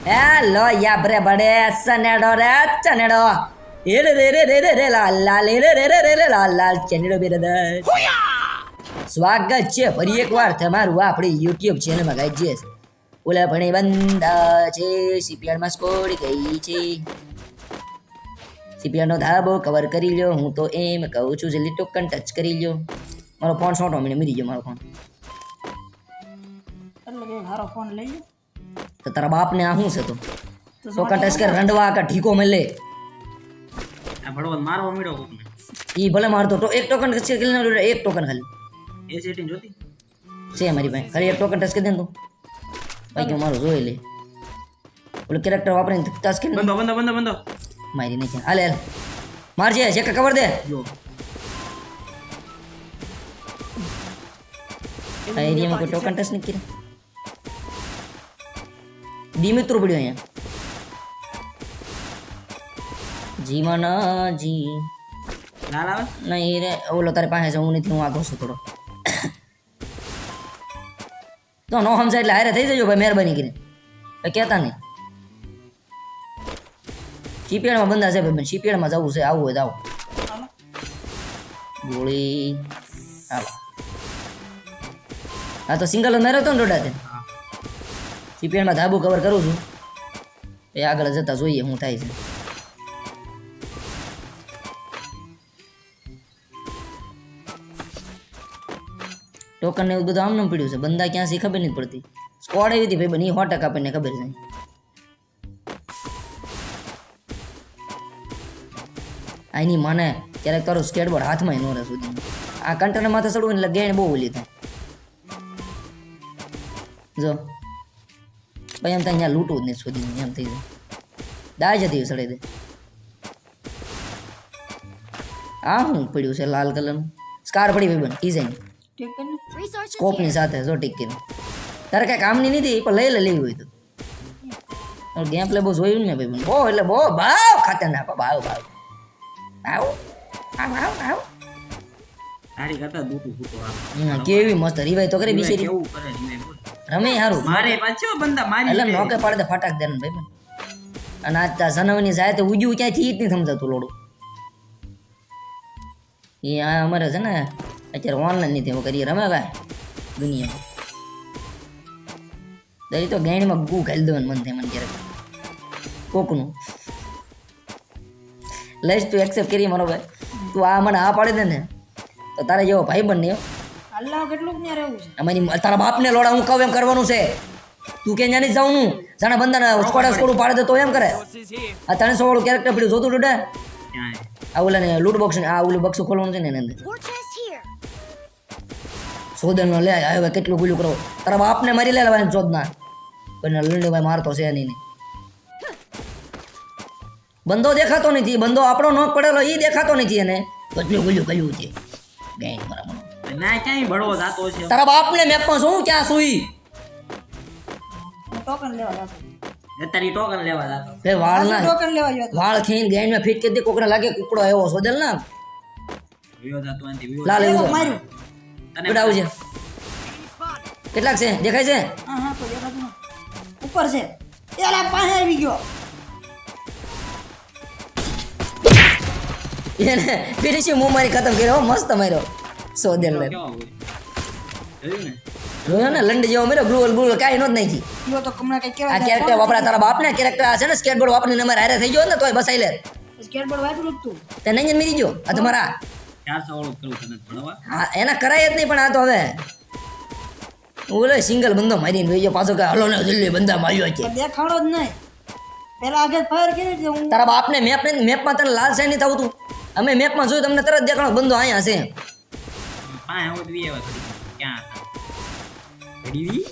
Hello, ya bre bade sanedo re chanedo. Ere re re re re re la la le re re re re re la la chanedo berde. સ્વાગત છે ફરી એકવાર તમારું આપણી YouTube ચેનલમાં guys. ઓલા ભણે બંધા છે સીપીઆરમાં સ્કોડ ગઈ છે. સીપીઆરનો ધાબો કવર કરી લ્યો. હું તો એમ કહું છું જલ્દી ટોકન ટચ કરી લ્યો. મારો ફોન 100 મિનિટ મરી ગયો મારો ફોન. એટલે કે હારો ફોન લઈ લે તો તારા બાપને આ શું છે તો ટોકન ટચ કર રંડવા કા ઠીકો મળે. આ ભડવો મારવા મળ્યો કોકને. ઈ ભલે મારતો તો એક ટોકન ટચ કરી લે. એક ટોકન ખાલી એ સેટિંગ જોતી છે મારી પાસે. ખાલી એક ટોકન ટચ કરી દે તું બાકી મારું જોઈ લે. ઓલું કેરેક્ટર વાપરીને ટચ કરી બંધો બંધો બંધો બંધો મારી નહીં હાલે હાલ મારજે ચેક કવર દે. જો આ એરિયામાં કોઈ ટોકન ટચ નથી કર્યા. દિમિત્રો પડ્યો અહીંયા. જીવન જી લાલ આવે નહીં રે ઓલો તારી પાસે જવું નથી. હું આગો છું થોડો તો નો સમજાય એટલે હારે થઈ જજો ભાઈ મહેરબાની કરીને. કહેતા નહીં શિપિયાળમાં બંધા છે ભાઈ. શિપિયાળમાં જવું છે. આવું હોય તો આવો. ગોળી હાલો. હા તો સિંગલ મેરો તો ને ડોડા શિપિયાળમાં ધાબુ કવર કરું છું. એ આગળ જતા જોઈએ શું થાય છે. ટોકન ને એવું બધું આમ નામ પડ્યું છે. બંદા ક્યાં છે ખબર નથી પડતી. સ્કોડ આવી હતી ભાઈ બની 100% આપણને ખબર છે. આની મને ક્યારેક તારો સ્કેટબોર્ડ હાથમાં ન રહે સુધી. આ કન્ટેનર માથે ચડવું એટલે ગેણ બહુ ઓલી થાય. જો ભાઈ એમ થાય અહીંયા લૂંટવું જ નહીં સુધી એમ થઈ જાય. દાજ હતી સડે દે. આ શું પડ્યું છે લાલ કલરનું સ્કાર પડી ભાઈ બન ડિઝાઇન ઠીક ને સ્કોપની સાથે જો ટીક કરીને. તારે કાંઈ કામની નથી પણ લઈ લેવી હોય તો ગેમ પ્લે બહુ જોયું ને ભાઈ બહુ એટલે બહુ ભાવ ખાતે ના ભાવ ભાવ આવ આવ આવ આવ તારી કરતા દૂટું ફૂટો કેવી મસ્ત રિવાય તો કરે બિચારી. કેવું કરે રિવાઇવ રમે હારું મારે પાછો બંદા મારી એટલે નોકે પાડે તો ફટાક દે ને ભાઈ બન. અને આજ તા જનવની જાય તો ઉજ્યું ક્યાંથી ઈ જ નહીં સમજાતું લોડું. એ આ અમારે છે ને અત્યારે ઓનલાઈન નથી હવે કરીએ રમે ભાઈ દુનિયામાં. દઈ તો ગાયણીમાં ગુ ખાલી દેવાનું મન થાય મને ક્યારેક કોકનું. લઈશ તું એક્સેપ્ટ કરી મારો ભાઈ. તું આ મને આ પાડી દે ને તો તારે જેવો ભાઈ બન નહીં. અલ્લાહ કેટલું ત્યાં રહેવું છે અમારી તારા બાપને લોડા હું કહું એમ કરવાનું છે. તું કે ત્યાં નહીં જવાનું જાણે બંધાને સ્કોડા સ્કોડું પાડે દે તો એમ કરે. આ 300 વાળું કેરેક્ટર પડ્યું જોતું ડોડા. ક્યાં આ ઓલાને લૂટ બોક્સ આ ઓલું બક્સું ખોલવાનું છે ને એની અંદર સોદન લે હવે કેટલું ગુલું કરો. તારા બાપને મારી લે ભાઈ ચોદના પણ લંડભાઈ મારતો છે નહીં. બંદો દેખાતો નથી. બંદો આપણો નોક પડેલો એ દેખાતો નથી. એને કેટલું ગુલું કર્યું છે ગાઈન બરાબર. ના ક્યાંય ભડવો જાતો છે તારા બાપને મેપમાં શું ક્યાં સુઈ ટોકન લેવા જાતો તારી ટોકન લેવા જાતો તે વાળ ના ટોકન લેવા ગયો વાળ ખીન ગાઈનમાં ફિટ કરી દે. કોકને લાગે કુકડો એવો સોદલ ના વિયો જાતો આંથી વિયો લાલ એવું તો માર્યું ઉડાવું છે. કેટલાક છે દેખાય છે? હા હા તો દેખાતું નથી. ઉપર છે એલા પાસે આવી ગયો એને ફિનિશિંગ મૂવ મારી ખતમ કર્યો. મસ્ત માર્યો સોદેલ લે. કેવો હોય જોયું ને જોયો ને લંડ જેવો માર્યો. ગ્લુઅલ ગ્લુઅલ કાંઈ નો જ નહીં. યો તો કમણા કઈ આ કેવા કેરેક્ટર વાપરા તારા બાપને કેરેક્ટર આ છે ને સ્કેટબોર્ડ વાપરીને અમારે હારે થઈ ગયો ને તોય બસાઈ લે. સ્કેટબોર્ડ વાપરું તું તે નહીં મરી ગયો આ તમારા. 400 વાળું કરું તને ભણવા હા એના કરાય જ નહીં પણ આ તો હવે ઓલે સિંગલ બંદો મારીને વહી ગયો પાછો કે હલો ને જલ્દી બંદા માર્યો છે. દેખાડો જ નહીં પેલા આગળ ફાયર કરી દે હું તારા બાપને મેપમાં તને લાલ સાઈન નહીં થવું તું. અમે મેપમાં જોયું તમને તરત દેખાડો બંદો અહીંયા છે. પાય હું દી એવા થોડી ક્યાં હતા ઘડીવી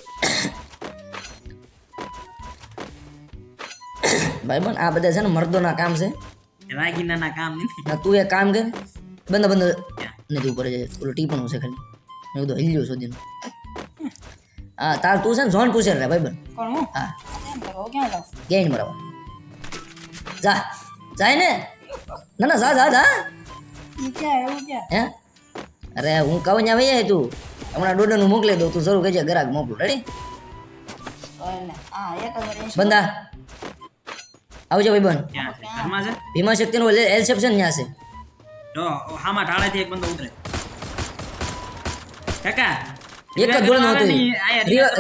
ભાઈ બન આ બધા છે ને મર્દોના કામ છે. રાગીનાના કામ નથી ના તું એક કામ કર બંદો નથી ઉપર જાય ઓલો ટીપણું છે ખાલી મેં બધું હિલ્યો સુધી. હા તાર તું છે ને ઝોન પૂછે રે ભાઈ બન. કોણ હું હા એમ કરો ક્યાં જાવ ગેઈન બરાબર જા જાય ને ના ના જા જા જા ઈ ક્યાં એવું ક્યાં હે અરે હું કહું ત્યાં વહી તું હમણાં ડોડરનું મોકલી દઉં તું શરૂ કરજે ગ્રાહક મોકલું રેડી એટલે હા એક જ વાર બંદા આવજો ભાઈબંધ. ક્યાં છે ઘરમાં છે ભીમા શક્તિનો એલ શેપ છે ને ત્યાં છે. જો હામાં ઢાળેથી એક બંદો ઉતરે કાકા એક જ ગોળનો હતો એ.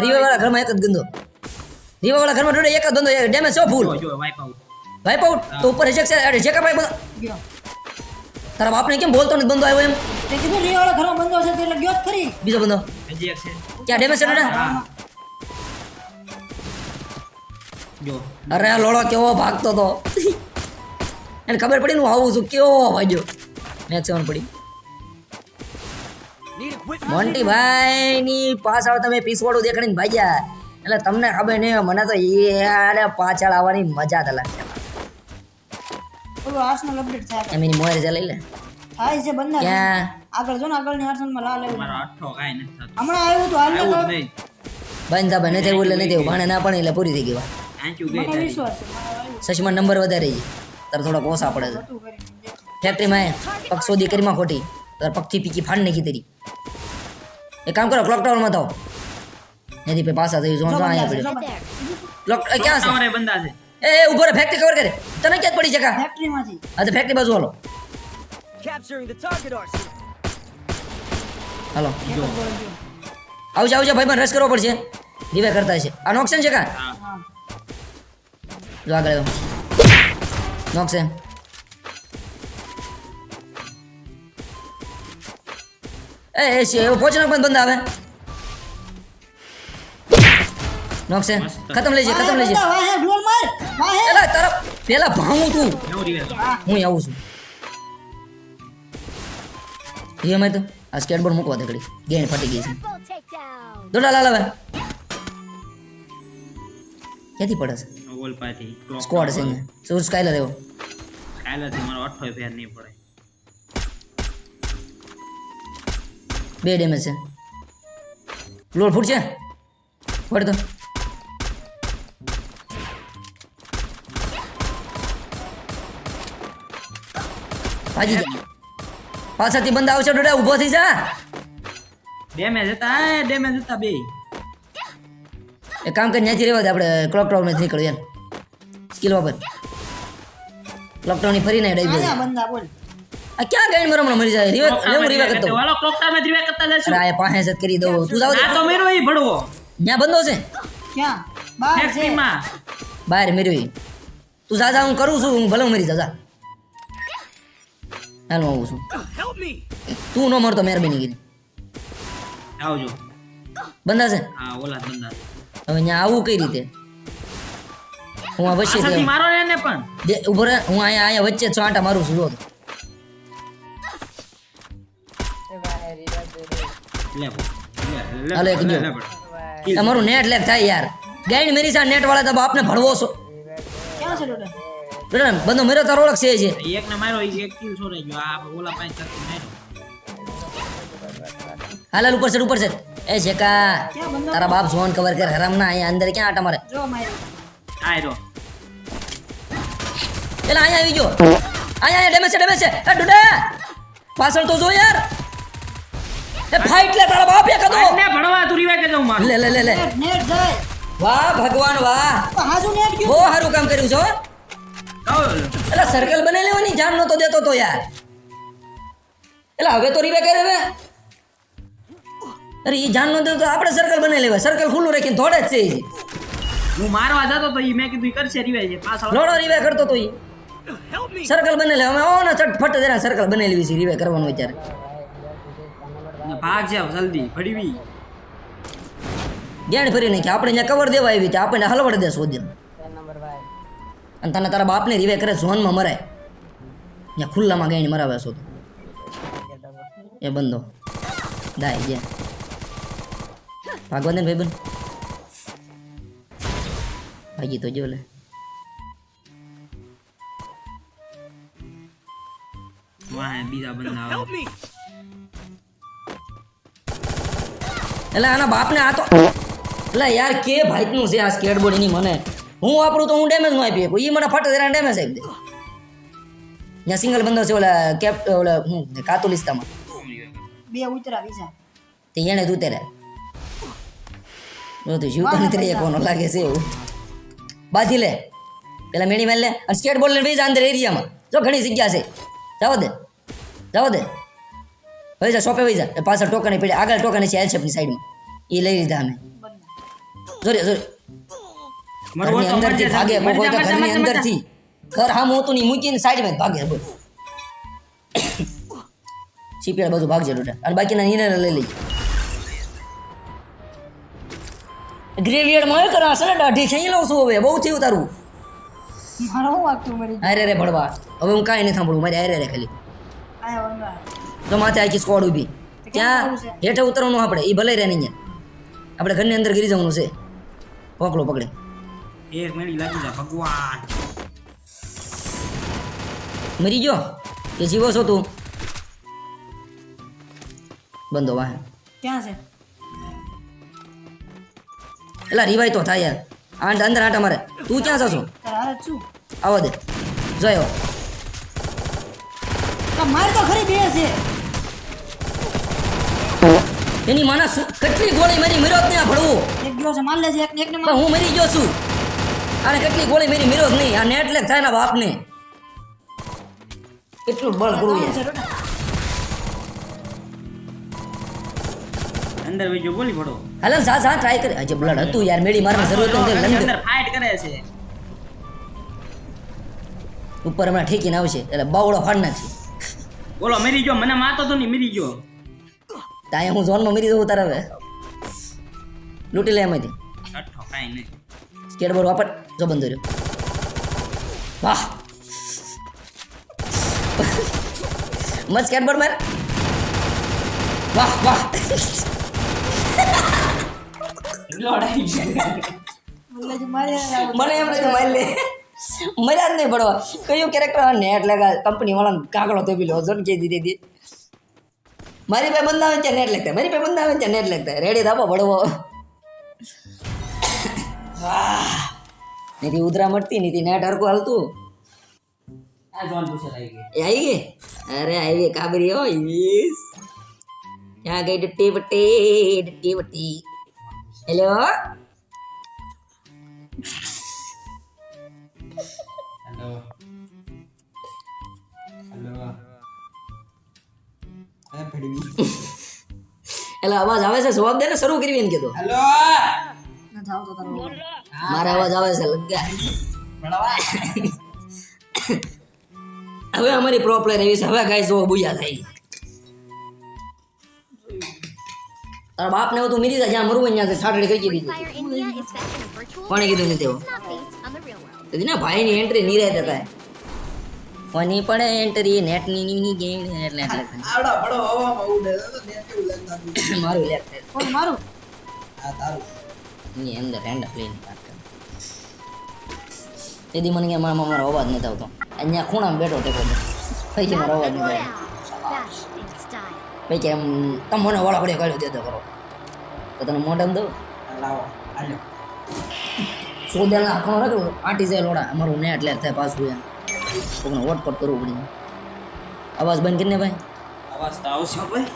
રીવા વાળા ઘરમાં એક જ ગંદો. રીવા વાળા ઘરમાં ડોડે એક જ ગંદો ડેમેજ 100 ફૂલ. જો વાઇપ આઉટ ભાઈ પાઉટ તો ઉપર રિજેક્ટ છે. અરે જેકા ભાઈ બંદો. ગયો તારા બાપને કેમ બોલતો નથી બંદો આવ્યો એમ? તે કીધું રીવાળો ઘરો બંધો છે તે એટલે ગયો જ ખરી બીજો બંદો હજી એક છે ક્યાં ડેમેજ છે ડોડે? હા જો અરે આ લોડો કેવો ભાગતો તો. એને ખબર પડી ને હું આવું છું કેવો ભાગ્યો. મેક્સિમમ પડી. મોન્ટી ભાઈ ની પાછળ તમે પીસવાડું દેખાડીને ભાગ્યા એટલે તમને ખબર નહીં મને તો યાર પાછળ આવવાની મજા જ લાગશે. ઓલો આર્સેનલ અપડેટ થાય એમ એની મોર લઈ લે. થાય છે બંધા ક્યાં આગળ જો ને આગળની આર્સેનલમાં લાલ આવ્યું મારો અઠ્ઠો કાંઈ નથી થતું હમણાં આવ્યું તો હાલને આવું જ તો નહીં બંધ થા ભાઈ નથી એવું એટલે નથી એવું ભાણે ના પણ એટલે પૂરી થઈ ગઈ વાત. થેન્ક યુ ગઈ મને તારી વિશ્વાસ છે મને આવ્યું સચમાં નંબર વધારે છે તારે થોડા પોસા પડે છે. હતું કરીને દેખ. ફેક્ટરીમાં પગ શોધી કરીમાં ખોટી તારે પગથી પીકી ફાડ નાખી તેરી. એક કામ કરો ક્લોક ટાવરમાં થાવ એથી પછી પાછા થઈ ઝોન જો અહીંયા બંધા છે, પડ્યો. જો બંધા. ક્લોક ક્યાં છે? તમારે બંદા છે એ ઉભો રે ફેક્ટરી કવર કરે. તને ક્યાં જ પડી જગા? ફેક્ટરીમાંથી આ તો ફેક્ટરી બાજુ હાલો. Capturing the target arsenal. હાલો એક જ ગોળ ગયો આવજો આવજો ભાઈ રસ કરવો પડશે. રિવે કરતા છે. આ નોક્સન છે કા? હા હા જો આગળ આવ્યો નોક્સન. એ છે એવો પોચનો પણ બંધ આવે. નોક્સન ખતમ લેજે ખતમ લેજે. બંધા વાહે ગ્લોલ માર વાહે એલા તારા પેલા ભાંગું તું નવ રિવેલ હું આવું છું. એ મેં તો આ સ્કેટબોર્ડ મૂકવા દે ઘડી ગેણ ફાટી ગઈ છે. દોડા લાલ હવે ક્યાંથી પડે છે? ઓલ પાથી ક્લોક સ્કોડ છે અહીંયા સુર સ્કાયલર એવો. કાયલાથી મારો અઠ્ઠો ફેર નહીં પડે 2 ડેમેજ છે. લોડ ફૂટ છે ફોડ તો. ભાજી જા. પાછળથી બંધ આવશે ડોડા ઊભો થઈ જા. ડેમેજ હતા બે એક કામ કરી ત્યાંથી રહેવા દે આપણે ક્લોક ટાવર માં નીકળ્યું એમ સ્કિલ વાપર. ક્લોક ટાવર ની ફરીને ડાઈ આયા બંધા બોલ આ ક્યાં ગાઈડ મરમણો મળી જાય રિવે લેવું રિવે કરતો. વાળો ક્લોક ટાવર રિવે કરતા જશું અરે આ પાસે જ કરી દઉં તું જાવ આ તો મેરો ઈ ભડવો ત્યાં બંધો છે ક્યાં બહાર છે ફેક્ટરીમાં બહાર મેરવી. તું જા જા હું કરું છું હું ભલે મરી જા હાલ હું આવું છું. Help me. તું ન મરતો મહેરબાની કીધી. આવજો બંધા છે હા ઓલા બંદા હવે અહીંયા આવું કઈ રીતે? હું આ વચ્ચે પાછળથી મારો ને એને પણ ઉભો રહે હું અહીંયા વચ્ચે જ આંટા મારું છું જો. લે હાલો એક જો. કિલ તમારું નેટ લેગ થાય યાર ગાઈડ મેરી સા નેટ વાળા તો બાપને ભણવો છો. ક્યાં છે ડોડા બરાબર બંધો મેરો તારો ઓળખ છે છે. એક ને માર્યો ઈ એક કિલ છોડાઈ ગયો આ ઓલા પાંચ ચક્કર માર્યો હાલ હાલ ઉપર છે એ શેકા ક્યાં બંધો તારા બાપ ઝોન કવર કર હરામ ના અહીંયા અંદર ક્યાં આટા મારે? જો મારે આયરો પેલા અહીંયા આવી ગયો અહીંયા ડેમેજ છે એ ડુડા પાછળ તો જો યાર એ ફાઈટ લે તારા બાપ એક હતો. ને ભણવા તું રિવાઈ કે જાઉં મારું લે લે લે લે નેટ નેટ જાય વાહ ભગવાન વાહ તો હાજુ નેટ ગયો બહુ સારું કામ કર્યું છો. એટલે સર્કલ બનાવી લેવાની જાન નતો દેતો તો યાર. એટલે હવે તો રીવે કરે હવે. અરે એ જાન નો દેતો તો આપણે સર્કલ બનાવી લેવાય. સર્કલ ખુલ્લું રાખીને થોડે જ છે ઈ. હું મારવા જતો તો ઈ મેં કીધું ઈ કરશે રિવાઈ છે પાછળ લોડો રીવે કરતો તો ઈ. Help me. સર્કલ બનાવી લે અમે ઓ ને ચટફટ જરા સર્કલ બનાવી લેવી છે રીવે કરવાનું વિચાર. ને ભાગ જાવ જલ્દી ભડવી ગેણ ફરી નાખી આપણે અહીંયા કવર દેવા આવી છે આપણને હલવડ દે શોધ્ય અને તને તારા બાપને રીવે કરે ઝોનમાં મરાય ત્યાં ખુલ્લામાં ગાઈને મરાવે છો તો એ બંધો દાય ગયા ભાગવા દે ને ભાઈબંધ ભાગી તો જો લે વાહ બીજા બંદા આવે Help me. એટલે આના બાપને આ તો એટલે યાર કે ભાઈનું છે આ સ્કેટબોર્ડ એની મને હું વાપરું તો હું ડેમેજ નો આપી શકું. એ મને ફટ જરા ડેમેજ આપી દે. ત્યાં સિંગલ બંદો છે ઓલા કેપ ઓલા હું કાતુલિસ્તામાં બે ઉતરા બીજા તે એને તું તેરે જો તો જીવતો નથી રહી કોનો લાગે છે એવું બાજી લે પેલા મેણી મેલ લે અને સ્કેટ બોર્ડ લઈને બેસી જા અંદર એરિયામાં જો ઘણી જગ્યા છે જાવ દે વહી જા શોપે વહી જા પાછળ ટોકન પડે આગળ ટોકન છે એલ શેપની સાઈડમાં એ લઈ લીધા અમે જોરે ઘરની અંદરથી ભાગે કોઈ તો ઘરની અંદરથી ઘર હામ હોતું નહીં મૂકીને સાઈડમાં જ ભાગે બોલ સીપીએલ બધું ભાગજે ડોટા અને બાકીના નીને લઈ લઈએ ગ્રેવિયર્ડ માં કરા સર દાઢી ખેઈ લઉં છું હવે બહુ થયું તારું મારો હું વાગતું મરી અરે રે ભડવા હવે હું કાંઈ નહીં સાંભળું મારે અરે રે ખાલી આયા વંગા તો માથે આખી સ્કોડ ઊભી ત્યાં હેઠે ઉતરવાનું આપણે એ ભલે રહે નહીં આપણે ઘરની અંદર ગીરી જવાનું છે પકડો પકડે એક મેળી લાગી જા ભગવાન મરી ગયો કે જીવો છો તું બંધો વાહ ક્યાં છે એલા રિવાય તો થાય યાર આંટ અંદર આંટા મારે તું ક્યાં જશો તારા હારે છું આવો દે જોયો માર તો ખરી બે છે એની માના કેટલી ગોળી મારી મર્યો જ નહીં આ ભડવું એક ગયો છે માર લેજે એક ને પણ હું મરી ગયો છું આને કેટલી ગોળી મારી મર્યો જ નહીં આ નેટ લેક થાય ને બાપને કેટલું બળ કરવું યાર અંદર બીજો બોલી પડો હાલ સા ટ્રાય કરે આજે બ્લડ હતું યાર મેડી મારવાની જરૂર નથી લંગ અંદર ફાઇટ કરે છે ઉપર હમણાં ઠેકીને આવશે એટલે બાવડો ફાડ નાખશે બોલો મરી ગયો મને મારતો તો નહીં મરી ગયો ત્યાં હું ઝોનમાં મરી દઉં તારા હવે લૂંટી લે એમાંથી છઠ્ઠો કાંઈ નહીં સ્કેટબોર્ડ વાપર જો બંધ રહ્યો વાહ મત સ્કેટબોર્ડ માર વાહ વાહ લોડાઈ લેજે મારે મને એમ લાગે મારી લે મજા જ નહીં પડવા કયું કેરેક્ટર નેટ લગા કંપની વાળાને કાગળો તો પેલો જોન કે દીધી મારી પાસે બંધ આવે ત્યાં નેટ લગતા મારી પાસે બંધ આવે ત્યાં નેટ લગતા રેડી થાપો ભડવો નીતિ ઉધરા મળતી નીતિ નેટ હરકું હાલતું આ જોન પૂછે આવી ગઈ એ આવી ગઈ અરે આવી ગઈ કાબરી હો ઈસ ક્યાં ગઈ ડટ્ટી વટ્ટી હેલો હેલો હેલો એ ભડવી એટલે અવાજ આવે છે જવાબ દે ને શરૂ કરવી ને કીધું હેલો ન થાવ તો તારો મારા અવાજ આવે છે લગ્ગા ભડવા હવે અમારી પ્રો પ્લેયર એવી છે હવે ગાઈસ જો બુયા થાય તારા બાપ ને તું મીરી જ્યાં મરવું ત્યાં છાટડી કરી દીધી Fire India is set in a virtual કોણે કીધું નહીં તેવો not based on the real world. તેથી ના ભાઈની એન્ટ્રી નહીં રહેતા થાય કોની પડે એન્ટ્રી નેટની ની ગેમ એટલે એટલે આવડા ભડો હવામાં ઉડે તો ને કેવું લાગતું મારું લેટ કોણ મારું આ તારું ની અંદર હેન્ડ પ્લેન વાત કર તેથી મને કે મારો અવાજ નથી આવતો અહીંયા ખૂણામાં બેઠો ટેકો દે કઈ કે મારો અવાજ નથી આવતો Bash in style. ભાઈ કે તમે મને વાળા પડે કાઢી દેતો કરો તો તને મોઢામાં દઉં લાવો આલો સોદેલના આંખો રાખો આંટી જાય લોડા અમારું નેટ લેટ થાય પાછું એમ કોકને વોટપટ કરવું પડે અવાજ બંધ કરીને ભાઈ અવાજ તો આવશે ભાઈ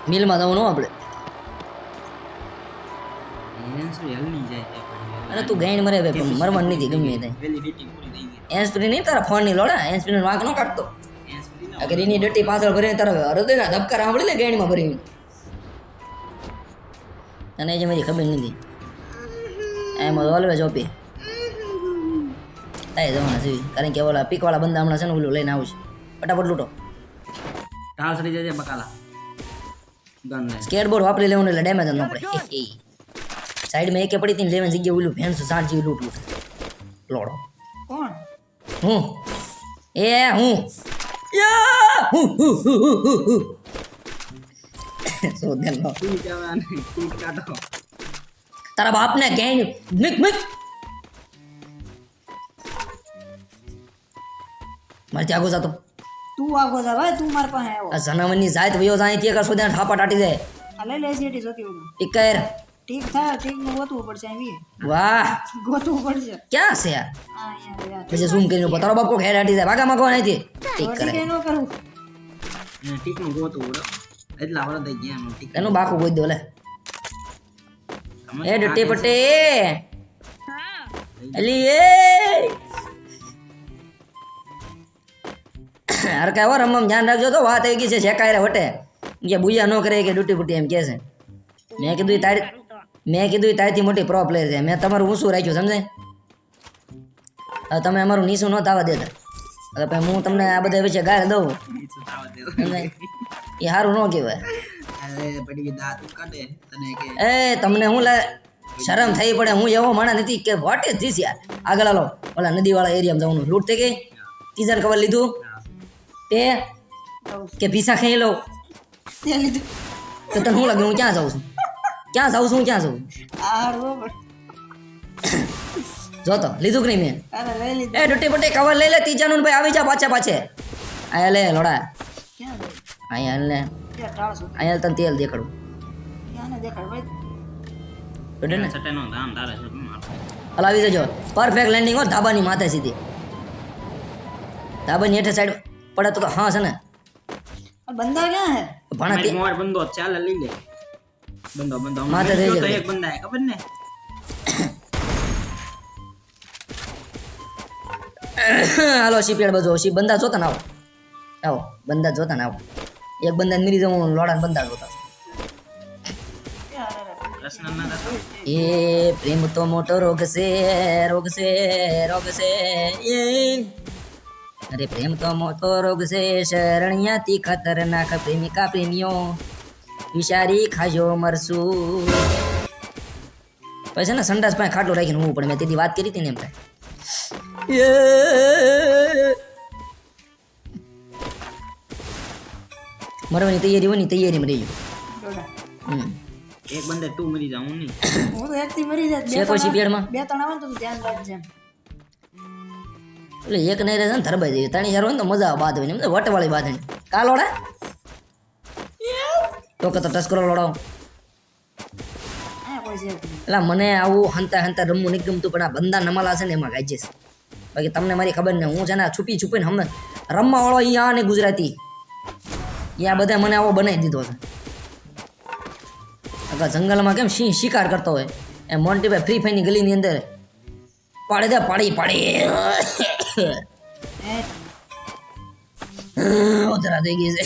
મિલમાં જવાનું આપણે એને શું હલી જાય છે અરે તું ગાઈડ મરે ભાઈ પણ મરવાનું નથી ગમે તે વેલિડિટી પૂરી થઈ ગઈ એન્સ્પ્રી નહીં તારા ફોનની લોડા એન્સ્પ્રીનો વાંક ન કાઢતો એસ પૂરી અગર એની ડટ્ટી પાછળ ભરીને તારા હૃદયના ધબકાર સાંભળી લે ગાઈડમાં ભરીને તને જે મારી ખબર નથી એમ ઓલવેઝ ઓપી થાય જવાના છે કારણ કે ઓલા પીકવાળા બંદા હમણાં છે ને ઓલું લઈને આવશે ફટાફટ લૂંટો ઢાળ સડી જાય બકાલા ગન લે સ્કેટબોર્ડ વાપરી લેવાનું એટલે ડેમેજ ન પડે સાઈડમાં એકે પડી હતી ને લેવાની જગ્યાએ ઓલું ભેંસ સાંજ જેવી લૂંટ લોડો કોણ હું એ હું યા હું સોદેલનો તું જવાને તું કાઢો તારા બાપને ગેંગ મિક મિક મારે ત્યાં આગો જાતો તું આગો જા ભાઈ તું માર પાસે આવ્યો આ જનાવરની જાત વયો જાય ત્યાં કર સોદેલ ઠાપા ટાટી જાય આ લઈ લે સીટી જોતી હોય ટીકર ઠીક થાય ઠીક નું ગોતવું પડશે એમ વાહ ગોતવું પડશે ક્યાં છે આ આ અહીંયા યાર પછી ઝૂમ કરીને ઉપર તારો બાપ કો હેડ હાટી જાય ભાગા માગવા નથી ટીક ઠીક કરે ન કરું ને ટીકનું ગોતું ઉડો એટલા વરદ થઈ ગયા એનું ટીક એનું બાકું ગોઈ દો લે એ ડટ્ટી પટ્ટી અલી એ હરકા હો રમમ ધ્યાન રાખજો તો વાત આવી ગઈ છે શેકાય વટે કે બુયા ન કરે કે ડૂટી ફૂટી એમ કે છે મેં કીધું તારીથી મોટી પ્રો પ્લેયર છે મેં તમારું ઊંચું રાખ્યું સમજાય હવે તમે અમારું નીચું ન થવા દેતા હવે પછી હું તમને આ બધા વિશે ગાળ દઉં સમજાય? એ સારું ન કહેવાય અરે પડી દાંત કાઢે તને કે એ તમને હું લે શરમ થઈ પડે હું એવો માણસ નથી કે વોટ ઇઝ ધીસ યાર આગળ હાલો ઓલા નદીવાળા એરિયામાં જવાનું લૂંટ થઈ ગઈ કિચન કવર લીધું તે કે પીસા ખાઈ લો તે લીધું તો તને શું લાગે હું ક્યાં જાઉં છું ક્યાં જાઉં છું આ રોબર જો તો લીધું કે નહીં મેં અરે લઈ લીધું એ ડૂટી બુટી કવર લઈ લે ત્રીજાનું ભાઈ આવી જા પાછે અહીંયા લે લોડા ક્યાં ગઈ અહીંયા લે ક્યાં ટાળશું અહીંયા તને તેલ દેખાડું ક્યાં ને દેખાડ ભાઈ બરાબર ને સટેનો ધામ તારે છે હલાવી દેજો પરફેક્ટ લેન્ડિંગ હો ધાબાની માથે સીધી ધાબાની હેઠે સાઈડ પડે તો હા છે ને આ બંદા ક્યાં હે ભણા તે મોર બંદો ચાલે લઈ લે બંદો માથે થઈ જાય. એક બંદા હે ખબર ને હાલો શીપેડ બધો શીપ બંદા જોતા ને આવો બંદા જોતા ને આવો એક બંદા મીરી જવું લોડા બંદા જોતા પ્રશ્ન ના થતો એ પ્રેમ તો મોટો રોગ છે એ અરે પ્રેમ તો મોટો રોગ છે શરણિયાથી ખતરનાક પ્રેમિકા પ્રેમીઓ વિચારી ખાજો મરશું પછી ને સંડાસ પાસે ખાટલું રાખીને હું પણ મેં તેથી વાત કરી હતી ને એમ થાય મરવાની તૈયારીમાં રહી ડોડા એક બંદે તું મરી જા હું નહીં હું તો એકથી મરી જાય છે કોઈ શિપિયાર્ડમાં? બે ત્રણ આવે ને તો ધ્યાન રાખજે એટલે એક નહીં રહે ને ધરબાઈ જઈએ ત્રણ ચાર હોય ને તો મજા આવે બાંધવાની એમ વટવાળી બાંધણી કા લોડા તો કે તો ટસ્કરો લોડાવો આ કોઈ છે એટલે મને આવું હંતા રમવું નહીં ગમતું પણ આ બંદા નમાલા છે ને એમાં ગાઈ જઈશ બાકી તમને મારી ખબર ને હું છે ને છુપીને હમણાં રમવા વાળો અહીંયા ને ગુજરાતી અહીંયા બધા મને આવો બનાવી દીધો છે અગર જંગલમાં કેમ સિંહ શિકાર કરતો હોય એ મોન્ટીભાઈ ફ્રી ફાયરની ગલીની અંદર પાડી ઉતરા થઈ ગઈ છે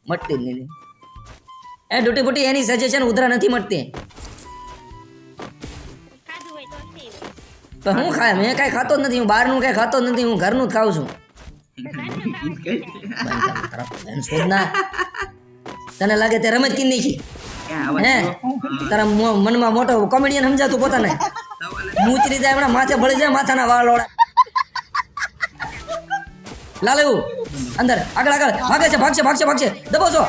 મટતી જ નહીં એ ડૂટી ફૂટી એની સજેશન ઉધરા નથી મટતી પણ હું ખાય મેં કાંઈ ખાતો જ નથી હું બહારનું કાંઈ ખાતો જ નથી હું ઘરનું જ ખાઉં છું શોધના તને લાગે તે રમત કી નહીં હે તારા મનમાં મોટો કોમેડિયન સમજાતું પોતાને મૂતરી જાય હમણાં માથે ભળી જાય માથાના વાળ લોડા લાલુ અંદર આગળ ભાગશે દબો છો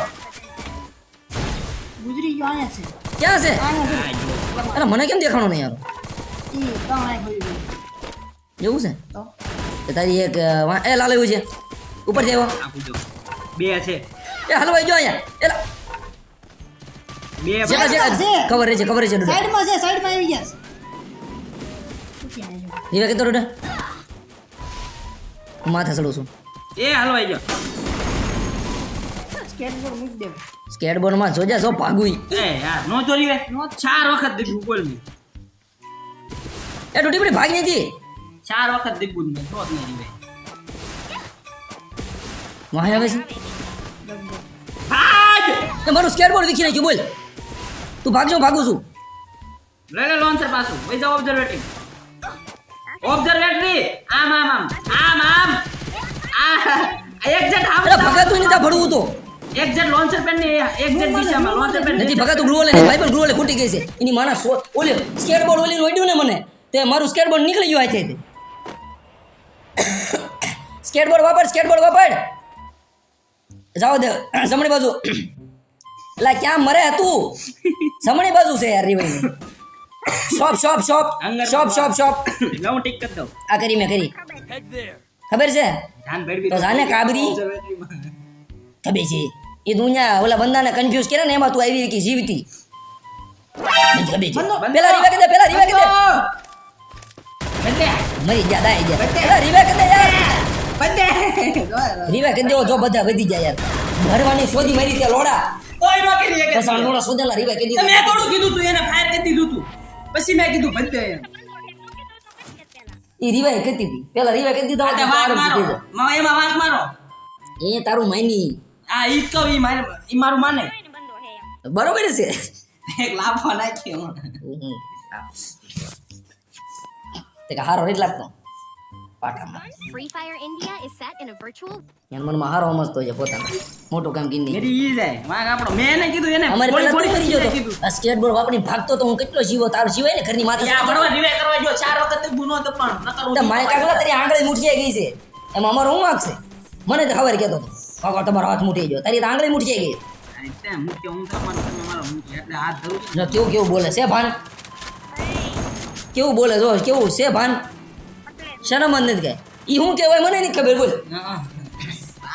ગુજરી ગયો અહીંયા છે ક્યાં છે અહીંયા છે અરે મને કેમ દેખાણો નહીં યાર ઈ ત્રણ આઈ ગઈ એવું છે તો તો તારી એક એ લાલુ છે ઉપર છે એવો આપું જો બે છે એ હલવાઈ જો અહીંયા એલા બે કવર છે ડોડા સાઈડમાં આવી ગયા છે પૂછી લેજો રીવા કે ડોડા હું માથે ચડું છું એ હલવાઈ ગયો સ્કેટબોર્ડ મૂકી દે સ્કેટબોર્ડમાં જોજે જો ભાગુઈ એ યાર નો ચોરી વે 4 વખત દીધું બોલ મે એ ડોટી પડી ભાગી નથી 4 વખત દીધું મે તો જ નહીં વે વાહ આવે છે ભાગ એ મારું સ્કેટબોર્ડ વિખી નાખ્યું બોલ તું ભાગું છું લે લોન્ચર પાછું વઈ જાવ ઓબ્ઝર્વેટરી આમ આ એક જટ આમ અરે ભગાતું નહીં તા ભડવું તો એક જટ લોન્ચર પેન ની એક જટ દિશામાં લોન્ચર પેન નથી ભગાતું ગ્લુઓ લે ભાઈ પણ ગ્લુઓ લે ફૂટી ગઈ છે એની માના ઓલે સ્કેટબોર્ડ ઓલી ઓડ્યું ને મને તે મારું સ્કેટબોર્ડ નીકળી ગયું આથી સ્કેટબોર્ડ વાપર જાઓ દે જમણી બાજુ એટલે ક્યાં મરે તું જમણી બાજુ છે યાર રીવાઈ શોપ લઉં ટીક કર દઉં આ કરી મેં કરી Head there. ખબર છે ધ્યાન ભેડવી તો જાને કાબરી ખબર છે એ દુનિયા ઓલા બંદાને કન્ફ્યુઝ કર્યા ને એમાં તું આવી કે જીવતી મને ખબર છે પેલા રીવા કે દે બંદે મરી જા દાઈ જા પેલા રીવા કે દે યાર બંદે રીવા કે દેવો જો બધા વધી જાય યાર ભરવાની શોધી મારી ત્યાં લોડા કોઈ નો કરી શકે કસાણ લોડા શોધેલા રીવા કે તમે થોડું કીધું તું એને ફાયર કરી દીધું તું પછી મેં કીધું બંદે એ રિવાય કરતી હતી પેલા રિવાય કરી દીધો આ તે વાંક મારો એમાં વાંક મારો એ તારું માની આ ઈ જ કહું ઈ મારું માને બરોબર છે એક લાફો નાખ્યો તે કે હારો નથી લાગતો પાટામાં Free Fire India is set in a virtual એના મનમાં હારો સમજતો છે પોતાને મોટું કામ કીધી મેરી ઈ જાય વાંક આપણો મેં એને કીધું એને અમારે પેલા થોડી કરી થોડી ગયો તો આ સ્કેટબોર્ડ વાપરીને ભાગતો તો હું કેટલો જીવો તારો જીવાય ને ઘરની માથે યા ભણવા રિવે કરવા જો 4 વખત ગુનો તો પણ નકર તો માય કાગલા તારી આંગળી મૂઠી ગઈ છે એમાં અમારો હું વાંક છે મને તો ખબર કહેતો હતો કાકા તમારો હાથ મૂઠી ગયો તારી તો આંગળી મૂઠી ગઈ તે મુખ્ય હું તમારો તમે મારો મુખ્ય એટલે હાથ ધરું જો કેવું કેવું બોલે છે ભાન કેવું બોલે જો કેવું છે ભાન શરમ જ નથી કાંઈ ઈ હું કહેવાય મને નહીં ખબર બોલ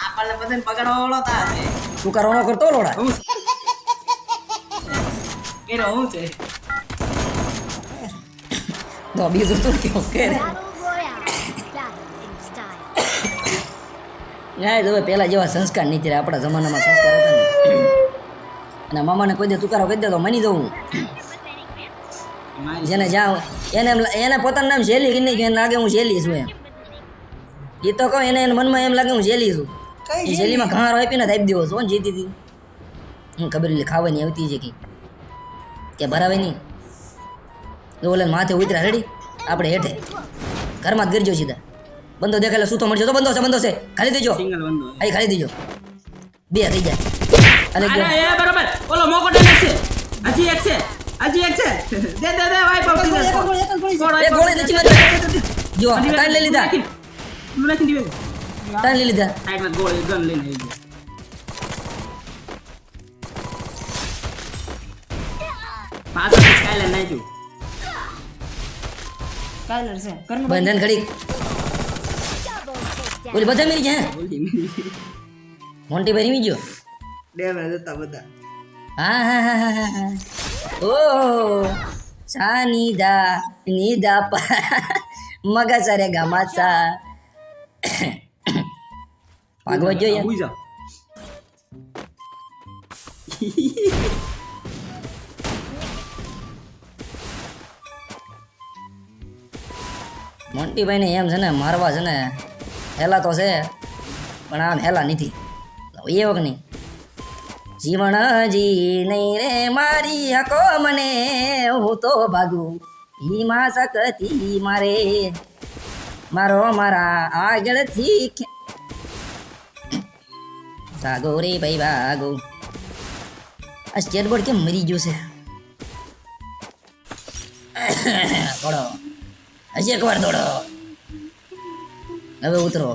આપણને બધાને પકડવા વાળો તા છે તું કરવાનો કરતો લોડા હું કેરો હું છે તો બીજું તું કેવું કરે battle royale. Battle in style. ના જો પેલા જેવા સંસ્કાર નથી રહ્યા આપણા જમાનામાં સંસ્કાર હતા ને અને મામાને કોઈ દે તુકારો કહી દે તો મની દઉં જેને જ્યાં એને પોતાનું નામ શૈલી કે નહીં કે એને લાગે હું શૈલી છું એમ એ તો કહું એને મનમાં એમ લાગે હું શૈલી છું એ શૈલીમાં ઘારો આપીને આપી દેવો છું જીતી હતી હું ખબર એટલે ખાવાની આવતી છે કે ભરાવે નહીં તો ઓલે માથે ઉતરા રેડી આપણે હેઠે ઘરમાં જ ગરજો સીધા બંધો દેખાય શું તો મળશે તો બંધો છે ખાલી દેજો સિંગલ બંધો અહીં ખાલી દેજો બે થઈ જાય અને અરે એ બરોબર ઓલો મોકો ડાલે છે હજી એક છે દે વાઈ પાપ એક જ ગોળી એ ગોળી નથી મારી જો તાણ લઈ લીધા નું નાખી દીવે તાણ લઈ લીધા સાઈડમાં ગોળી ગન લઈને આવી ગયો પાછા સ્કાયલાઇન નાખ્યું કાલર છે ઘરનું બંધન ખડી ઓલી બધા મેરી છે ઓલી મેરી મોન્ટી ભાઈ રીમી ગયો ડેમેજ હતા બધા હા ઓ સા નીદા મગા સારે ગામાચા ભાગવા જોઈએ ઉઈ જાઓ મોન્ટીભાઈ ને એમ છે ને મારવા છે ને હેલા તો છે પણ આમ હેલા નથી એ વખત નહીં જીવન જી નહીં રે મારી હકો મને હું તો ભાગું હિમા શકતી મારે મારો મારા આગળથી ભાગો રે ભાઈ ભાગો આ સ્કેટબોર્ડ કેમ મરી ગયો છે થોડો હજી એકવાર દોડો હવે ઉતરો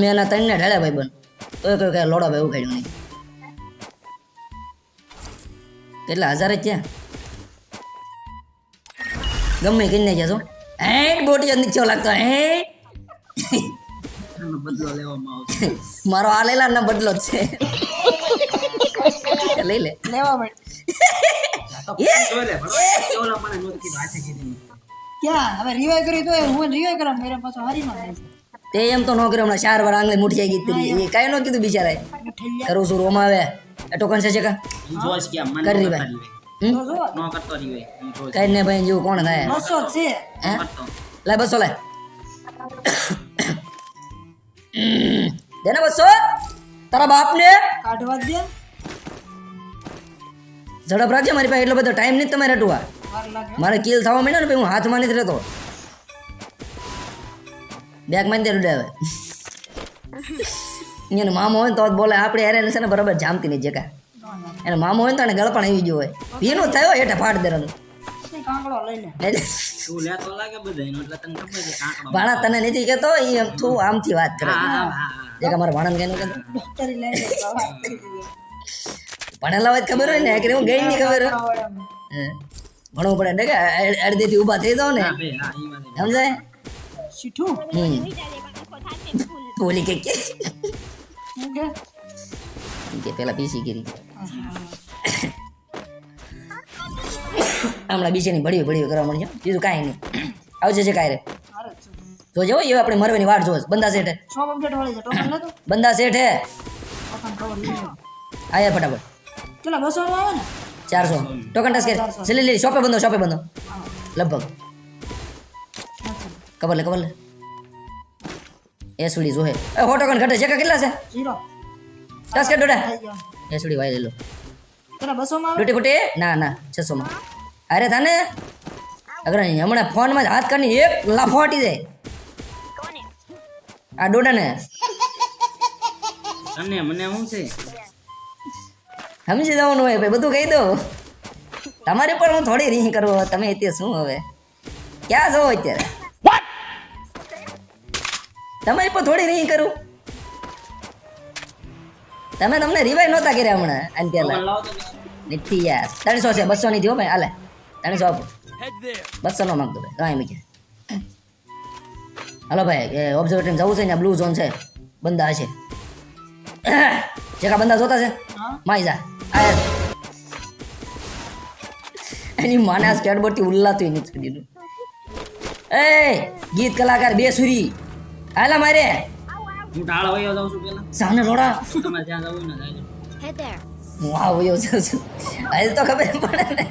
મેં એના ત્રણને ઢાળ્યા ભાઈ બન તો કહ્યું કે લોડો ભાઈ ઉખાડ્યું નહીં કેટલા 1000 જ થયા ગમે કરીને ગયા છો બોટી જ નીચો લાગતો એનો બદલો લેવામાં આવશે મારો આ લેલા ના બદલો જ છે લઈ લે લેવા મળે જોઈ લે ઓલો મને નોટ કીધું આછે કીધું ક્યાં હવે રિવાય કરી તો હું રિવાય કરવા મેરે પાછો હારી માં જાય તે એમ તો ન કર્યો હમણાં 4 વાર આંગળી મુઠી ગઈ હતી એ કાંઈ ન કીધું બિચારાએ કરું છું રોમ આવે એ ટોકન છે કા જોશ કે મને કરી ભાઈ તો જો નો કરતો રીવે જોશ કઈ ને ભાઈ જેવું કોણ થાય બસો જ છે હે કરતો લે 200 લે દેના 200 તારા બાપને કાઢવા દે ઝડપ રાખજે મારી પાસે એટલો બધો ટાઈમ નહીં તમારે રટવા વાર લાગે મારે કિલ થવા માંડ્યો ને ભાઈ હું હાથમાં નથી રહેતો બેગ માં દે રૂડાવે એનો મામો હોય ને તો જ બોલે આપણે યાર એને છે ને બરાબર જામતી નહીં જકા એને મામો હોય ને તો એને ગળપણ આવી ગયો હોય ભીનો થયો હેઠે ફાટ દેવાનું કાંકડો લઈ લે તું લેતો લાગે બધાયનો એટલે તને ખબર છે કાંકડો ભાણા તને નથી કહેતો એ એમ તું આમથી વાત કરે હા જે કે મારા ભાણાને કહેનું કહેતો ડોક્ટરી લઈ લે ભણેલા હોય તો ખબર હોય ને કે હું ગઈ નહીં ખબર હોય હે. ભણવું પડે એટલે કે અડધેથી ઊભા થઈ જાવ ને હા બે હા ઈ વાત સમજાય સીઠું બોલી કે હું કે પેલા પીસી કરી હમણાં બીસીની ભળ્યું કરવા મળશે બીજું કાંઈ નહીં આવશે છે કાંઈ રે હારે છે તો જો એ આપણે મરવાની વાટ જોશ બંદા સેઠે 6 અપડેટ વાળી છે ટોકન લેતો બંદા સેઠે ટોકન કવર લઈ લો આયા ફટાફટ કેટલા 200 આવે ને 400 ટોકન ટચ કર જલ્દી લે શોપે બંધો લગભગ ખબર લે એસડી જોહે એ હો ટોકન ઘટે છે કેટલા છે 0 ટચ કર ડોડા થઈ ગયો એસડી વાય લે લો તને 200 માં આવે ડોટી ફૂટે ના 600 માં અરે થાને અગર હમણાં ફોન માં હાથ કરીને એક લાફો હટી જાય આ ડોડા ને અને મને શું છે સમજી જવાનું હોય ભાઈ બધું કહી દો તમારે પણ હું થોડી રીહ કરું તમે તે શું હવે ક્યાં છો અત્યારે તમારી પણ થોડી રીહ કરું તમને રિવાઇવ નહોતા કર્યા હમણાં આને પેલા નથી યાર 300 છે 200 નહીં થયો ભાઈ હાલે 300 આપો Head there. 200 નો માંગતો ભાઈ કાંઈ મૂકે હાલો ભાઈ કે ઓબ્ઝર્વેટરી જવું છે ને બ્લુ ઝોન છે બંદા છે જેકા બંદા જોતા છે માઈ જા આય એની માને આ સ્કેટબોર્ડ થી ઉલ્લાતું નથી કરી દીધું એ ગીત કલાકાર બે સુરી હાલા મારે હું ઢાળ વયો જાઉં છું પેલા સાને રોડા તમારે ત્યાં જવું ને જાય Head there. હું આ વયો જાઉં છું આજે તો ખબર પડે ને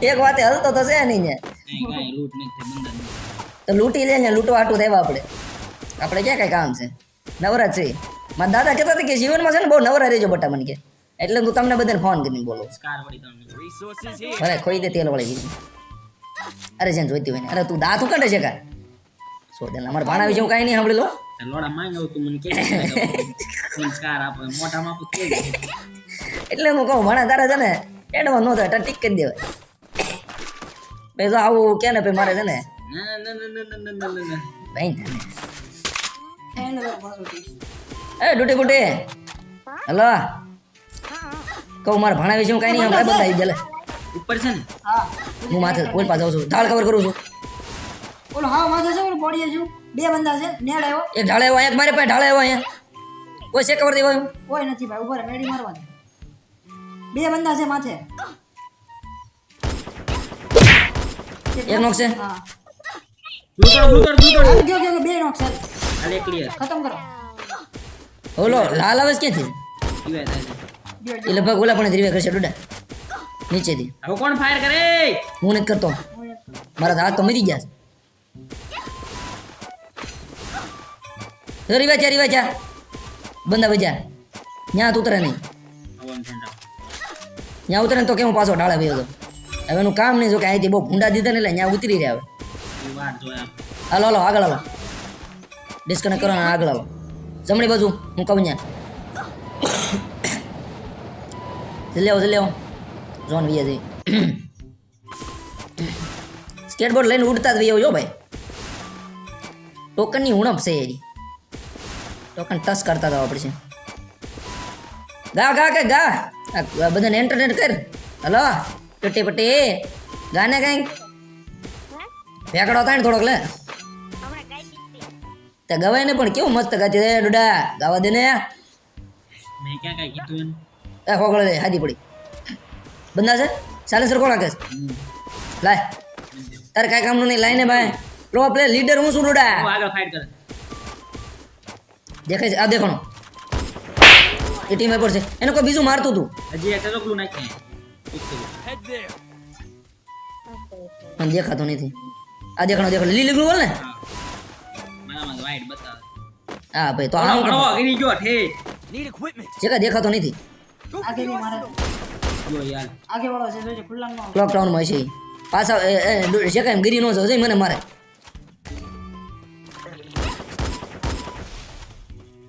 એક વાતે હલતો તો છે નહીં ને કાંઈ લૂંટ નહીં થઈ બંધન તો લૂંટી લે ને લૂંટવા હાટું દેવા આપણે ક્યાં કઈ કામ છે નવરા છે મારા દાદા કહેતા હતા કે જીવનમાં છે ને બહુ નવરા રહેજો બટા મને કે એટલે હું તમને બધાને ફોન કરીને બોલું કાર પડી તમને Resources here. અરે ખોઈ દે તેલ વાળી ગીરી અરે જેને જોઈતી હોય ને અરે તું દાંત ઉકાળે છે કા સો દે અમારા ભાણા વિશે હું કાંઈ નહીં સાંભળેલો લોડા માંગ તું મને કે કાર આપો મોઢામાં આપો કે એટલે હું કહું ભાણા તારે છે ને એડમાં ન થાય ટીક કરી દેવાય ભાઈ તો આવું કે ને ભાઈ મારે છે ને ના ભાઈ એને તો પાછો ઠીક એ ડૂટી બુટી હલો કહું મારા ભાણા વિશે હું કાંઈ નહીં સાંભળે બધા આવી ગયેલા ઉપર છે ને હા હું માથે કોઈ પાસે જાઉં છું ઢાળ કવર કરું છું ઓલો હા માથે છે ઓલો બોડીએ છું બે બંદા છે નેડ આવ્યો એક ઢાળે આવ્યો અહીંયા મારે પાસે ઢાળે આવ્યો અહીંયા કોઈ છે કવર દેવા કોઈ નથી ભાઈ ઉપર મેડી મારવાની બે બંદા છે માથે એક નોક છે હા લૂંટો ગયો બે નોક છે આલે ક્લિયર ખતમ કરો ઓલો લાલ આવે છે ક્યાંથી ઈવે થાય છે એ લગભગ ઓલા પણ ધીરે કરશે ડોડા નીચેથી હવે કોણ ફાયર કરે હું નથી કરતો મારા હાથ તો મરી ગયા છે રીવા ચા બંદા બજા ત્યાં ઉતરે નહીં હવન ઠંડા ત્યાં ઉતરે ને તો કેવું પાછો ઢાળે ભાઈ હતો હવે એનું કામ નહીં જો કે અહીંથી બહુ ભૂંડા દીધા ને એટલે ત્યાં ઉતરી રહ્યા હવે એ વાર જોયા હાલો આગળ હાલો ડિસ્કનેક્ટ કરો ને આગળ હાલો જમણી બાજુ હું કહું ત્યાં જલ્દી આવો ઝોન વીએ જઈ સ્કેટબોર્ડ લઈને ઉડતા જ વીએ જો ભાઈ ટોકનની ઉણપ છે એની ટોકન ટચ કરતા જવા પડશે ગા આ બધાને એન્ટરટેન કર હલો ટુટી પટ્ટી ગાને કઈ ફેંકડો થાય ને થોડોક લે તે ગવાય ને પણ કેવું મસ્ત ગાતી રે ડોડા ગાવા દે ને મેં ક્યાં કાંઈ કીધું એને એ હોગળે લે હાદી પડી બંદા છે સાલેસર કોણ રાખે લાય તારે કાંઈ કામનું નહીં લાઈને ભાઈ પ્રો પ્લે લીડર હું છું ડોડા હું આગળ ફાઇટ કરે દેખાય છે આ દેખાણો એ ટીમ પર છે એને કોઈ બીજું મારતું હતું હજી એક ચોકલું નાખી Head there. પણ દેખાતો નથી આ દેખાણો લીલું બોલ ને મારામાં વાઈટ બતાવે હા ભાઈ તો આ આવો ઘણો ગીરી ગયો ઠે Need equipment. જે કાંઈ દેખાતો નથી આગે ની મારે જો યાર આગે વાળો છે જોજે ખુલ્લામાં ક્લોક ટાઉનમાં છે ઈ. પાછા જે કાંઈ ગીરી નો જશે મને મારે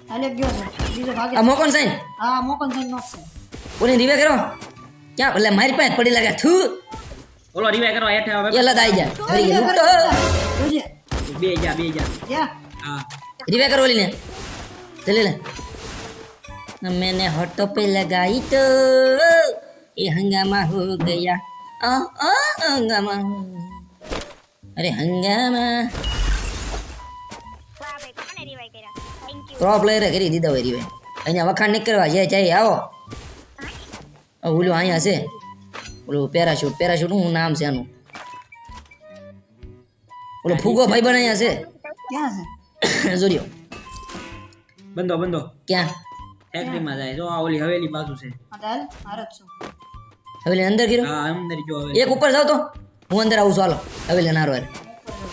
હાલે ગયો છે બીજો ભાગે આ મોકોન સાઈન હા મોકન છે નોક છે ઓલી રીવે કરો ક્યાં એટલે મારી પાસે પડી લાગે થૂ ઓલો રિવાઈ કરો હેઠે હવે એ લદ આવી જા મરી ગઈ લૂંટો જોજે બે જા યા હા रिवे करो वाली ने चले ले मैंने होठों पे लगाई तो ये हंगामा हो गया हंगामा अरे हंगामा प्रो प्लेयर કરી દીધા હોય રીવે અહીંયા વખાણ નહીં કરવા જે ચાહી આવો ઓલું અહીંયા છે ઓલું પેરાશૂટ હું નામ છે આનું ઓલો ફૂગો ભાઈ બન અહીંયા છે ક્યાં છે જોરિયો બંધો ક્યાં ફેક્ટરીમાં જાય જો આ ઓલી હવેલી બાજુ છે હા ચાલ હાર જ છું હવેલી અંદર ગીરો હા અંદર જો હવે એક ઉપર જાવ તો હું અંદર આવું છું હાલો હવેલી નારો યાર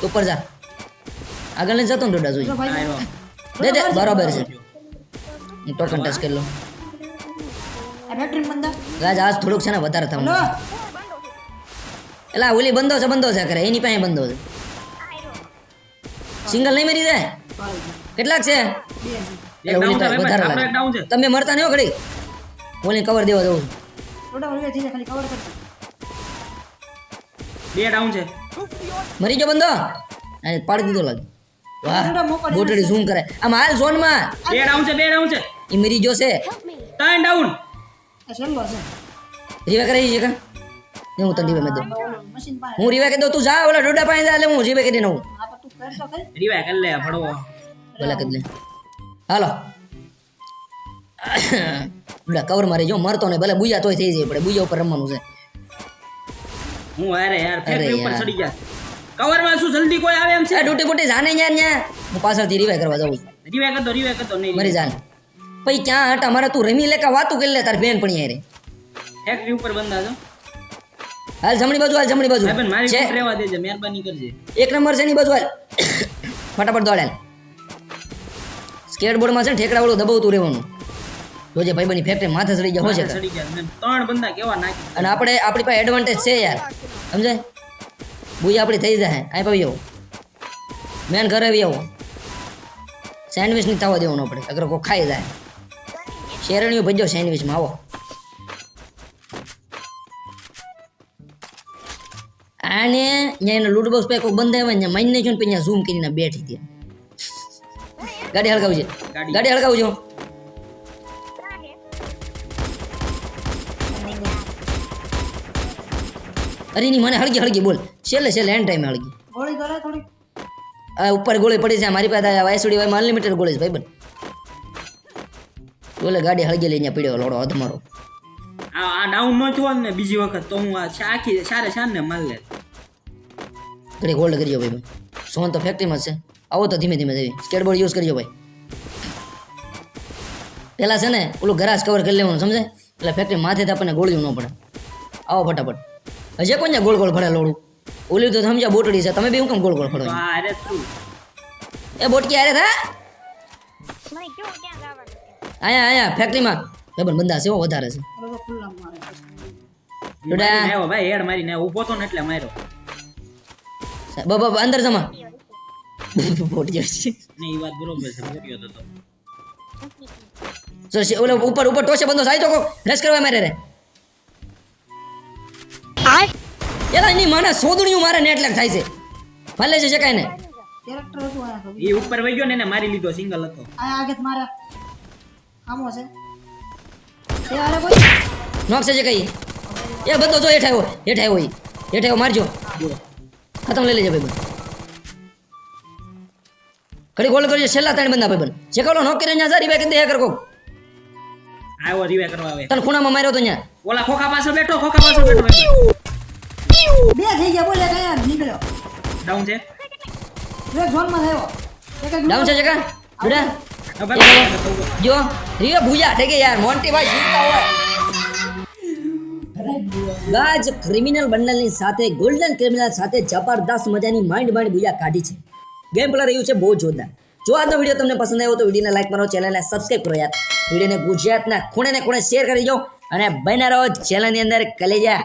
ઉપર જા આગળ નહીં જતો ને ડોડા જોઈ આયો દે દે બરાબર છે હું ટોકન ટચ કરી લઉં આ ફેક્ટરી બંદા ગાજ આજ થોડુંક છે ને વધારે થવાનું લો એલા ઓલી બંધો છે કરે એની પાસે બંધો છે સિંગલ નહીં મરી જાય કેટલાક છે એક ઓલી ડાઉન છે તો વધારે આપણે લાગે એક ડાઉન છે તમે મરતા નહીં હો ઘડી ઓલી કવર દેવા દઉં છું. થોડા ઓળે થી ખાલી કવર કરજો બે ડાઉન છે મરી ગયો બંધો અને પાડી દીધો લાગે વાહ થોડા મોકો દે. બોટડી ઝૂમ કરે આમ હાલ ઝોનમાં બે ડાઉન છે એ મરી ગયો છે Help me. ત્રણ ડાઉન આ છેલ્લો છે રીવા કરી છે કા ને હું તને રીવા મેં દઉં મશીન પાસે હું રીવા કરી દઉં તું જા ઓલા ડોડા પાસે જા એટલે હું રીવા કરી દઉં આ તો તું કર તો ખરી રીવાય કરી લે ફડવો ભલે કરી લે હાલો ડોડા કવર મારી જો મરતો ને ભલે બુયા તોય થઈ જાય પડે બુયા ઉપર રમવાનું છે હું અરે યાર અરે ફેક્ટરી ઉપર યાર. ચડી ગયા કવરમાં શું જલ્દી કોઈ આવે એમ છે આ ડૂટી બુટી જાને ન્યા હું પાછળથી રીવા કરવા જાઉં છું. રીવાય કરતો નહીં મરી જાન પછી ક્યાં હટા મારે તું રમી લે કે વાતું કરી લે તાર બેન પણ યારે ફેક્ટરી ઉપર બંધા છો હાલ જમણી બાજુ ભાઈ બેન મારી છે ઉપર રહેવા દેજે મહેરબાની કરજે એક નંબર છે એની બાજુ હાલ ફટાફટ દોડે સ્કેટબોર્ડમાં છે ને ઠેકડા વાળું દબાવતું રહેવાનું જોજે ભાઈબંધની ફેક્ટરી માથે ચડી ગયા હોય છે ચડી ગયા મેં ત્રણ બંદા કેવા નાખી અને આપણી પાસે એડવાન્ટેજ છે યાર સમજાય બુઈ આપણી થઈ જાય આ પાવી આવો મેન ઘરે આવી આવો સેન્ડવિચ નહીં થવા દેવાનું આપણે અગર કોઈ ખાઈ જાય શેરણીઓ ભજ્યો સેન્ડવિચમાં આવો આને અહીંયા એનો લૂટ બોક્સ પે કોઈ બંધ આવે ને માઈને જો ને પછી ઝૂમ કરીને બેઠી ત્યાં ગાડી હળગાવજે ગાડી હળગાવજો અરે ની મને હળગી બોલ છેલ્લે એન્ડ ટાઈમે હળગી ગોળી કરે થોડી આ ઉપર ગોળી પડી છે મારી પાસે વાયસુડી વાયમાં અનલિમિટેડ ગોળી છે ભાઈ બન બોલે ગાડી હળગી લઈને પીડ્યો લોડો અધમારો આ ડાઉન ન થયો ને બીજી વખત તો હું આ આખી સારે ને માલ લે ઘડી હોલ્ડ કરજો ભાઈ બન સોન તો ફેક્ટરીમાં જ છે આવો તો ધીમે ધીમે જવી સ્કેટબોર્ડ યુઝ કરજો ભાઈ પેલા છે ને ઓલું ગરાજ કવર કરી લેવાનું સમજે એટલે ફેક્ટરી માથેથી આપણને ગોળીઓ ન પડે આવો ફટાફટ હજે કોણ ગોળ ગોળ ફળે લોડું ઓલી તો સમજ્યા બોટડી છે તમે બી હું કેમ ગોળ ગોળ ફળો તો આ અરે શું એ બોટકી આરે થા આયા ફેક્ટરીમાં ભાઈ બંદા છે વધારે છે બરોબર ખુલ્લા મારે ડોડા આવ્યો ભાઈ હેડ મારીને ઊભો તો ને એટલે માર્યો બાબા અંદર જમા બોટી છે ને એ વાત બરોબર છે બોલ્યો તો ઓલો ઉપર ટોચે બંધો થાય તો કો રસ કરવા મારે રે એલા એની માને સોદણીયું મારે ને એટલે થાય છે ભલે છે કાઈ ને કેરેક્ટર હતું આયા તો એ ઉપર વઈ ગયો ને એને મારી લીધો સિંગલ હતો આયા આગે મારા આમો છે એ આરે કોઈ નોક છે કઈ એ બંધો જો હેઠ આવ્યો મારજો ખતમ લઈ લેજે ભાઈ ઘડી ગોળ કરજો છેલ્લા ત્રણ બંદા ભાઈ જે કાલો નોક કરીને જા રીવે કે દે કર કો આવ્યો રીવે કરવા આવે તને ખૂણામાં માર્યો તો ન્યા ઓલા ખોખા પાછળ બેઠો બે થઈ ગયા બોલે કયા નીકળ્યો ડાઉન છે એક ઝોન માં થયો એક એક ડાઉન છે જકા બુડા હવે ભાઈ જો રીવે ભૂજા થઈ ગઈ યાર મોન્ટી ભાઈ જીતતા હોય ગાજ ક્રિમિનલ બંડલની સાથે ગોલ્ડન ક્રિમિનલ સાથે જબરદસ્ત મજાની માઇન્ડ ભૂજા કાઢી છે ગેમ પ્લે રહ્યું છે બહુ જોરદાર જો આજનો વિડીયો તમને પસંદ આવ્યો તો વિડીયોને લાઈક કરો ચેનલને સબસ્ક્રાઇબ કરો યાર વિડીયોને ગુજરાતના ખૂણે ને ખૂણે શેર કરી દો અને બન્યા રહો ચેનલની અંદર કલેજા